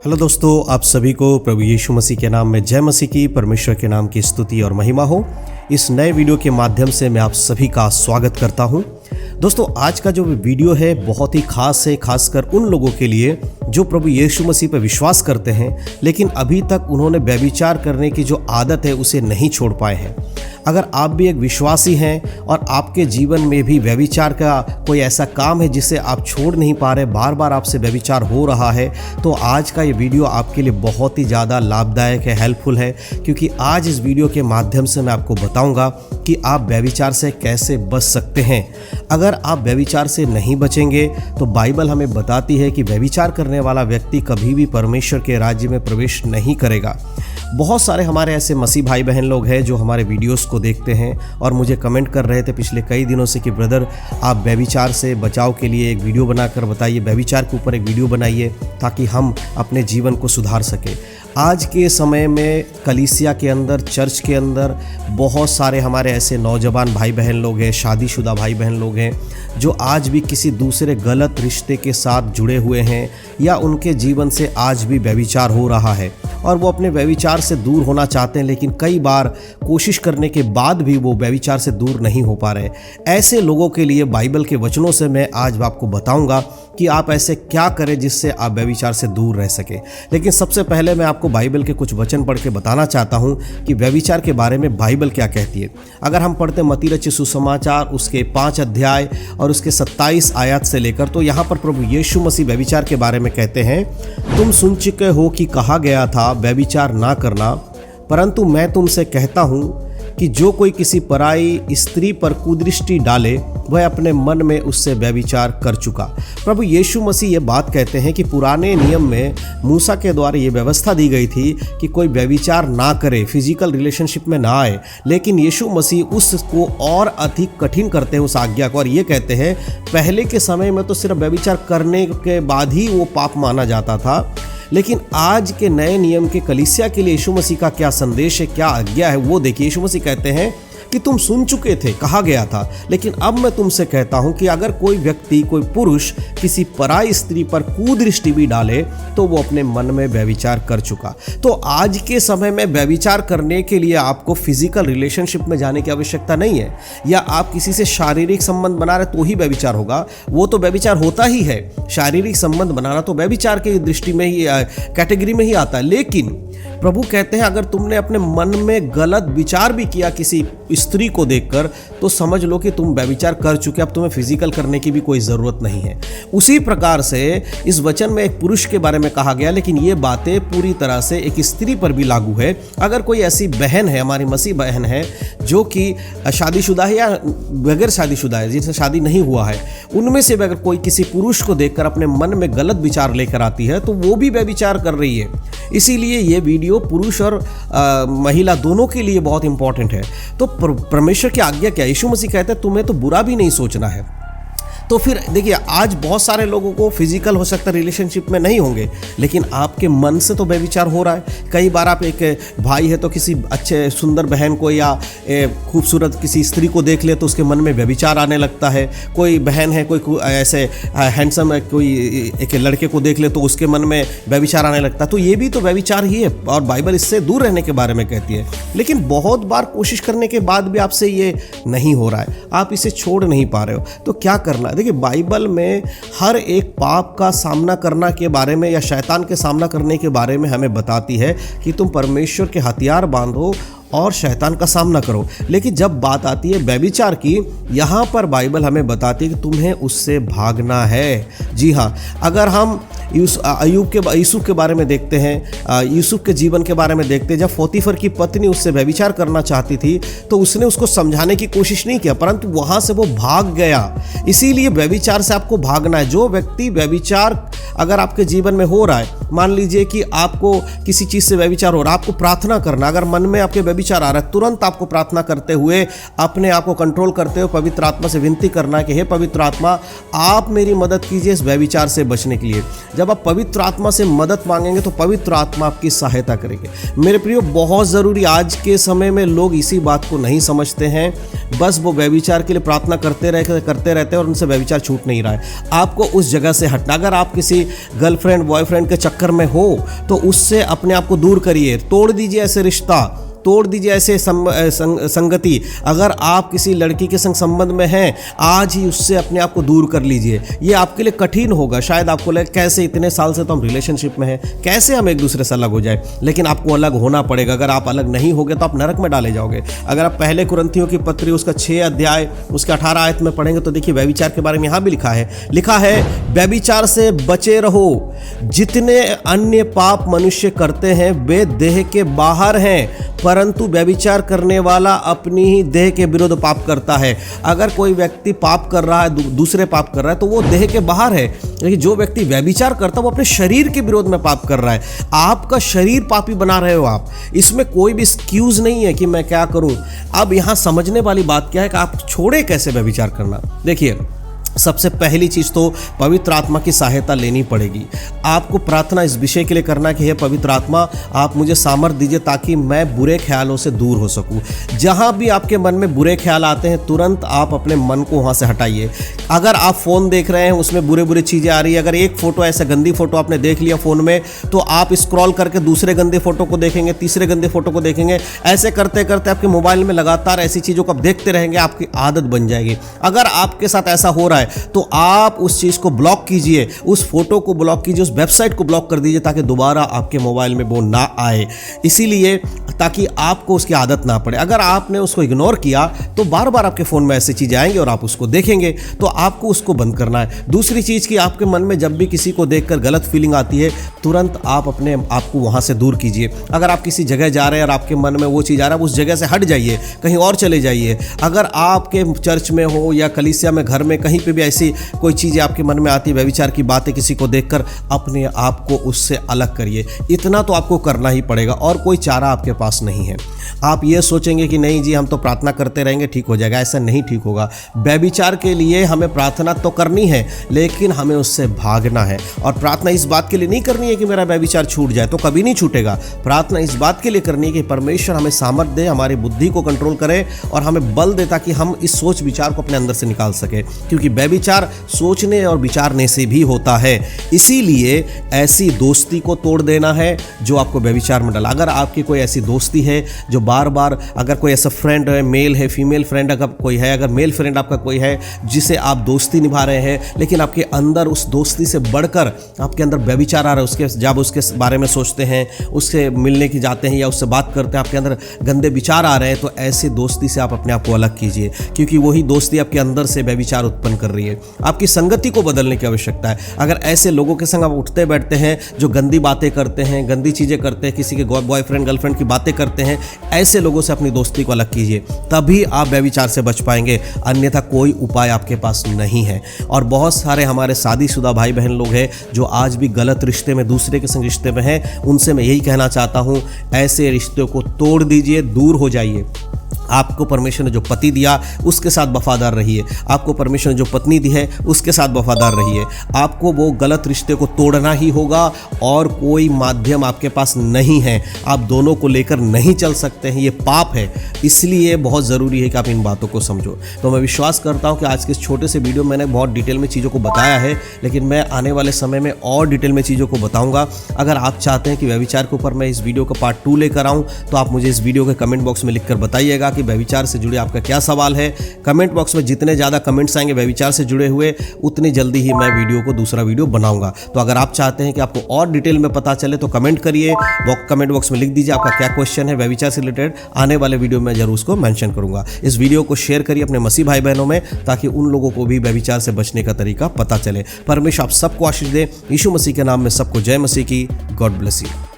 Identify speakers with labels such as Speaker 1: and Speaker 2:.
Speaker 1: Hello दोस्तों, आप सभी को प्रभु यीशु मसीह के नाम में जय मसीह की। परमेश्वर के नाम की स्तुति और महिमा हो। इस नए वीडियो के माध्यम से मैं आप सभी का स्वागत करता हूं। दोस्तों, आज का जो वीडियो है बहुत ही खास है, खासकर उन लोगों के लिए जो प्रभु यीशु मसीह पर विश्वास करते हैं लेकिन अभी तक उन्होंने व्यभिचार करने की जो आदत है उसे नहीं छोड़ पाए हैं। अगर आप भी एक विश्वासी हैं और आपके जीवन में भी व्यभिचार का कोई ऐसा काम है जिसे आप छोड़ नहीं पा रहे, बार बार आपसे व्यभिचार हो रहा है, तो आज का ये वीडियो आपके लिए बहुत ही ज़्यादा लाभदायक है, हेल्पफुल है। क्योंकि आज इस वीडियो के माध्यम से मैं आपको बताऊंगा कि आप व्यभिचार से कैसे बच सकते हैं। अगर आप व्यभिचार से नहीं बचेंगे तो बाइबल हमें बताती है कि व्यभिचार करने वाला व्यक्ति कभी भी परमेश्वर के राज्य में प्रवेश नहीं करेगा। बहुत सारे हमारे ऐसे मसीह भाई बहन लोग हैं जो हमारे वीडियोस को देखते हैं और मुझे कमेंट कर रहे थे पिछले कई दिनों से कि ब्रदर, आप व्यभिचार से बचाव के लिए एक वीडियो बनाकर बताइए, व्यभिचार के ऊपर एक वीडियो बनाइए ताकि हम अपने जीवन को सुधार सकें। आज के समय में कलीसिया के अंदर, चर्च के अंदर बहुत सारे हमारे ऐसे नौजवान भाई बहन लोग हैं, शादीशुदा भाई बहन लोग हैं जो आज भी किसी दूसरे गलत रिश्ते के साथ जुड़े हुए हैं या उनके जीवन से आज भी व्यभिचार हो रहा है और वो अपने व्यभिचार से दूर होना चाहते हैं, लेकिन कई बार कोशिश करने के बाद भी वो व्यभिचार से दूर नहीं हो पा रहे। ऐसे लोगों के लिए बाइबल के वचनों से मैं आज आपको बताऊंगा कि आप ऐसे क्या करें जिससे आप व्यभिचार से दूर रह सके। लेकिन सबसे पहले मैं आपको बाइबल के कुछ वचन पढ़ के बताना चाहता हूं कि व्यभिचार के बारे में बाइबल क्या कहती है। अगर हम पढ़ते मत्ती रचित सुसमाचार उसके 5 अध्याय और उसके 27 आयत से लेकर, तो यहाँ पर प्रभु यीशु मसीह व्यभिचार के बारे में कहते हैं, तुम सुन चुके हो कि कहा गया था व्यभिचार ना करना, परंतु मैं तुमसे कहता हूँ कि जो कोई किसी पराई स्त्री पर कुदृष्टि डाले वह अपने मन में उससे व्यभिचार कर चुका। प्रभु यीशु मसीह ये बात कहते हैं कि पुराने नियम में मूसा के द्वारा ये व्यवस्था दी गई थी कि कोई व्यभिचार ना करे, फिजिकल रिलेशनशिप में ना आए, लेकिन यीशु मसीह उसको और अधिक कठिन करते हैं उस आज्ञा को और ये कहते हैं पहले के समय में तो सिर्फ व्यभिचार करने के बाद ही वो पाप माना जाता था, लेकिन आज के नए नियम के कलीसिया के लिए यीशु मसीह का क्या संदेश है, क्या आज्ञा है, वो देखिए। यीशु मसीह कहते हैं कि तुम सुन चुके थे, कहा गया था, लेकिन अब मैं तुमसे कहता हूं कि अगर कोई व्यक्ति, कोई पुरुष किसी पराई स्त्री पर कुदृष्टि भी डाले तो वो अपने मन में व्यभिचार कर चुका। तो आज के समय में व्यभिचार करने के लिए आपको फिजिकल रिलेशनशिप में जाने की आवश्यकता नहीं है, या आप किसी से शारीरिक संबंध बना रहे तो ही व्यभिचार होगा, वो तो व्यभिचार होता ही है। शारीरिक संबंध बनाना तो व्यभिचार की दृष्टि में ही, कैटेगरी में ही आता है। लेकिन प्रभु कहते हैं अगर तुमने अपने मन में गलत विचार भी किया किसी स्त्री को देखकर तो समझ लो कि तुम व्यभिचार कर चुके, अब तुम्हें फिजिकल करने की भी कोई ज़रूरत नहीं है। उसी प्रकार से इस वचन में एक पुरुष के बारे में कहा गया, लेकिन ये बातें पूरी तरह से एक स्त्री पर भी लागू है। अगर कोई ऐसी बहन है, हमारी मसीह बहन है, जो कि शादीशुदा है या बगैर शादीशुदा है, जिनसे शादी नहीं हुआ है, उनमें से अगर कोई किसी पुरुष को देखकर अपने मन में गलत विचार लेकर आती है तो वो भी व्यभिचार कर रही है। इसीलिए ये वीडियो पुरुष और महिला दोनों के लिए बहुत इंपॉर्टेंट है। तो परमेश्वर की आज्ञा क्या है? यीशु मसीह कहते हैं तुम्हें तो बुरा भी नहीं सोचना है। तो फिर देखिए, आज बहुत सारे लोगों को फिजिकल हो सकता है रिलेशनशिप में नहीं होंगे, लेकिन आपके मन से तो व्यभिचार हो रहा है। कई बार आप एक भाई है तो किसी अच्छे सुंदर बहन को या खूबसूरत किसी स्त्री को देख ले तो उसके मन में व्यभिचार आने लगता है। कोई बहन है, कोई ऐसे हैंडसम कोई एक लड़के को देख ले तो उसके मन में व्यभिचार आने लगता है। तो ये भी तो व्यभिचार ही है और बाइबल इससे दूर रहने के बारे में कहती है। लेकिन बहुत बार कोशिश करने के बाद भी आपसे ये नहीं हो रहा है, आप इसे छोड़ नहीं पा रहे हो, तो क्या करना है? देखिए, बाइबल में हर एक पाप का सामना करना के बारे में या शैतान के सामना करने के बारे में हमें बताती है कि तुम परमेश्वर के हथियार बांधो और शैतान का सामना करो। लेकिन जब बात आती है व्यभिचार की, यहाँ पर बाइबल हमें बताती है कि तुम्हें उससे भागना है। जी हाँ, अगर हम यूसुफ के बारे में देखते हैं, यूसुफ के जीवन के बारे में देखते हैं, जब पोतीफर की पत्नी उससे व्यभिचार करना चाहती थी तो उसने उसको समझाने की कोशिश नहीं किया, परंतु वहाँ से वो भाग गया। इसीलिए व्यभिचार से आपको भागना है। जो व्यक्ति व्यभिचार अगर आपके जीवन में हो रहा है, मान लीजिए कि आपको किसी चीज़ से व्यभिचार हो रहा है, आपको प्रार्थना करना, अगर मन में आपके व्यभिचार आ रहा है, तुरंत आपको प्रार्थना करते हुए अपने आप को कंट्रोल करते हुए पवित्र आत्मा से विनती करना कि हे पवित्र आत्मा, आप मेरी मदद कीजिए इस व्यभिचार से बचने के लिए। जब आप पवित्र आत्मा से मदद मांगेंगे तो पवित्र आत्मा आपकी सहायता करेंगे। मेरे प्रियो, बहुत ज़रूरी, आज के समय में लोग इसी बात को नहीं समझते हैं, बस वो व्यभिचार के लिए प्रार्थना करते रहते हैं और उनसे व्यभिचार छूट नहीं रहा है। आपको उस जगह से हटना, अगर आप किसी गर्लफ्रेंड बॉयफ्रेंड के चक्कर में हो तो उससे अपने आप को दूर करिए, तोड़ दीजिए ऐसे रिश्ता, तोड़ दीजिए ऐसे संगति। अगर आप किसी लड़की के संग संबंध में हैं, आज ही उससे अपने आप को दूर कर लीजिए। ये आपके लिए कठिन होगा, शायद आपको लगे कैसे, इतने साल से तो हम रिलेशनशिप में हैं, कैसे हम एक दूसरे से अलग हो जाए, लेकिन आपको अलग होना पड़ेगा। अगर आप अलग नहीं होगे तो आप नरक में डाले जाओगे। अगर आप पहले कुरिन्थियों की पत्री उसका 6 अध्याय उसका 18 आयत में पढ़ेंगे तो देखिए व्यभिचार के बारे में यहाँ भी लिखा है व्यभिचार से बचे रहो, जितने अन्य पाप मनुष्य करते हैं वे देह के बाहर हैं, परंतु व्यभिचार करने वाला अपनी ही देह के विरुद्ध पाप करता है। अगर कोई व्यक्ति पाप कर रहा है, दूसरे पाप कर रहा है, तो वो देह के बाहर है, लेकिन जो व्यक्ति व्यभिचार करता है वो अपने शरीर के विरोध में पाप कर रहा है। आपका शरीर पापी बना रहे हो आप, इसमें कोई भी एक्सक्यूज नहीं है कि मैं क्या करूं। अब यहां समझने वाली बात क्या है कि आप छोड़े कैसे व्यभिचार करना। देखिए, सबसे पहली चीज़ तो पवित्र आत्मा की सहायता लेनी पड़ेगी। आपको प्रार्थना इस विषय के लिए करना कि हे पवित्र आत्मा, आप मुझे सामर्थ्य दीजिए ताकि मैं बुरे ख्यालों से दूर हो सकूं। जहां भी आपके मन में बुरे ख्याल आते हैं, तुरंत आप अपने मन को वहां से हटाइए। अगर आप फ़ोन देख रहे हैं, उसमें बुरे चीज़ें आ रही है, अगर एक फ़ोटो ऐसा गंदी फ़ोटो आपने देख लिया फ़ोन में, तो आप स्क्रॉल करके दूसरे गंदे फ़ोटो को देखेंगे, तीसरे गंदे फ़ोटो को देखेंगे। ऐसे करते करते आपके मोबाइल में लगातार ऐसी चीज़ों को आप देखते रहेंगे, आपकी आदत बन जाएगी। अगर आपके साथ ऐसा हो रहा है तो आप उस चीज़ को ब्लॉक कीजिए, उस फोटो को ब्लॉक कीजिए, उस वेबसाइट को ब्लॉक कर दीजिए ताकि दोबारा आपके मोबाइल में वो ना आए, इसीलिए ताकि आपको उसकी आदत ना पड़े। अगर आपने उसको इग्नोर किया तो बार बार आपके फ़ोन में ऐसी चीज़ें आएंगी और आप उसको देखेंगे, तो आपको उसको बंद करना है। दूसरी चीज़ कि आपके मन में जब भी किसी को देखकर गलत फीलिंग आती है, तुरंत आप अपने आप को वहाँ से दूर कीजिए। अगर आप किसी जगह जा रहे हैं और आपके मन में वो चीज़ आ रहा है, उस जगह से हट जाइए, कहीं और चले जाइए। अगर आपके चर्च में हो या कलीसिया में, घर में, कहीं पे भी ऐसी कोई चीज़ें आपके मन में आती है, व्यभिचार की बातें किसी को देखकर, अपने आप को उससे अलग करिए। इतना तो आपको करना ही पड़ेगा और कोई चारा आपके पास नहीं है। आप ये सोचेंगे कि नहीं जी हम तो प्रार्थना करते रहेंगे ठीक हो जाएगा, ऐसा नहीं ठीक होगा। व्यभिचार के लिए हमें प्रार्थना तो करनी है, लेकिन हमें उससे भागना है। और प्रार्थना इस बात के लिए नहीं करनी है कि मेरा व्यभिचार छूट जाए, तो कभी नहीं छूटेगा। प्रार्थना इस बात के लिए करनी है कि परमेश्वर हमें सामर्थ्य दे, हमारी बुद्धि को कंट्रोल करे और हमें बल दे ताकि हम इस सोच विचार को अपने अंदर से निकाल सके, क्योंकि व्यभिचार सोचने और विचारने से भी होता है। इसीलिए ऐसी दोस्ती को तोड़ देना है जो आपको व्यभिचार में डाला। अगर आपकी कोई ऐसी दोस्ती है जो बार बार, अगर कोई ऐसा फ्रेंड है, मेल है, फीमेल फ्रेंड अगर कोई है, अगर मेल फ्रेंड आपका कोई है जिसे आप दोस्ती निभा रहे हैं, लेकिन आपके अंदर उस दोस्ती से बढ़कर आपके अंदर व्यभिचार आ रहा है, उसके जब उसके बारे में सोचते हैं, उससे मिलने की जाते हैं या उससे बात करते हैं, आपके अंदर गंदे विचार आ रहे हैं, तो ऐसी दोस्ती से आप अपने आप को अलग कीजिए, क्योंकि वही दोस्ती आपके अंदर से व्यभिचार उत्पन्न कर रही है। आपकी संगति को बदलने की आवश्यकता है। अगर ऐसे लोगों के संग आप उठते बैठते हैं जो गंदी बातें करते हैं, गंदी चीज़ें करते हैं, किसी के बॉयफ्रेंड गर्लफ्रेंड की बातें करते हैं, ऐसे लोगों से अपनी दोस्ती को अलग कीजिए, तभी आप व्यभिचार से बच पाएंगे, अन्यथा कोई उपाय आपके पास नहीं है। और बहुत सारे हमारे शादीशुदा भाई बहन लोग हैं जो आज भी गलत रिश्ते में, दूसरे के संग रिश्ते में हैं, उनसे मैं यही कहना चाहता हूँ, ऐसे रिश्तों को तोड़ दीजिए, दूर हो जाइए। आपको परमेश्वर ने जो पति दिया उसके साथ वफादार रहिए, आपको परमेश्वर ने जो पत्नी दी है उसके साथ वफादार रहिए। आपको वो गलत रिश्ते को तोड़ना ही होगा और कोई माध्यम आपके पास नहीं है। आप दोनों को लेकर नहीं चल सकते हैं, ये पाप है। इसलिए बहुत ज़रूरी है कि आप इन बातों को समझो। तो मैं विश्वास करता हूँ कि आज के इस छोटे से वीडियो मैंने बहुत डिटेल में चीज़ों को बताया है, लेकिन मैं आने वाले समय में और डिटेल में चीज़ों को बताऊँगा। अगर आप चाहते हैं कि व्यभिचार के ऊपर मैं इस वीडियो का पार्ट 2 लेकर आऊँ तो आप मुझे इस वीडियो के कमेंट बॉक्स में लिखकर बताइएगा कि व्यभिचार से जुड़े आपका क्या सवाल है। कमेंट बॉक्स में जितने ज़्यादा कमेंट्स आएंगे व्यभिचार से जुड़े हुए, उतनी जल्दी ही मैं वीडियो को दूसरा वीडियो बनाऊंगा। तो अगर आप चाहते हैं कि आपको और डिटेल में पता चले तो कमेंट करिए, कमेंट बॉक्स में लिख दीजिए आपका क्या क्वेश्चन है व्यभिचार से रिलेटेड। आने वाले वीडियो में जरूर उसको मेंशन करूंगा। इस वीडियो को शेयर करिए अपने मसीह भाई बहनों में, ताकि उन लोगों को भी व्यभिचार से बचने का तरीका पता चले। परमेश्वर आप सबको आशीष दे। यीशु मसीह के नाम में सबको जय मसीह की। God bless you.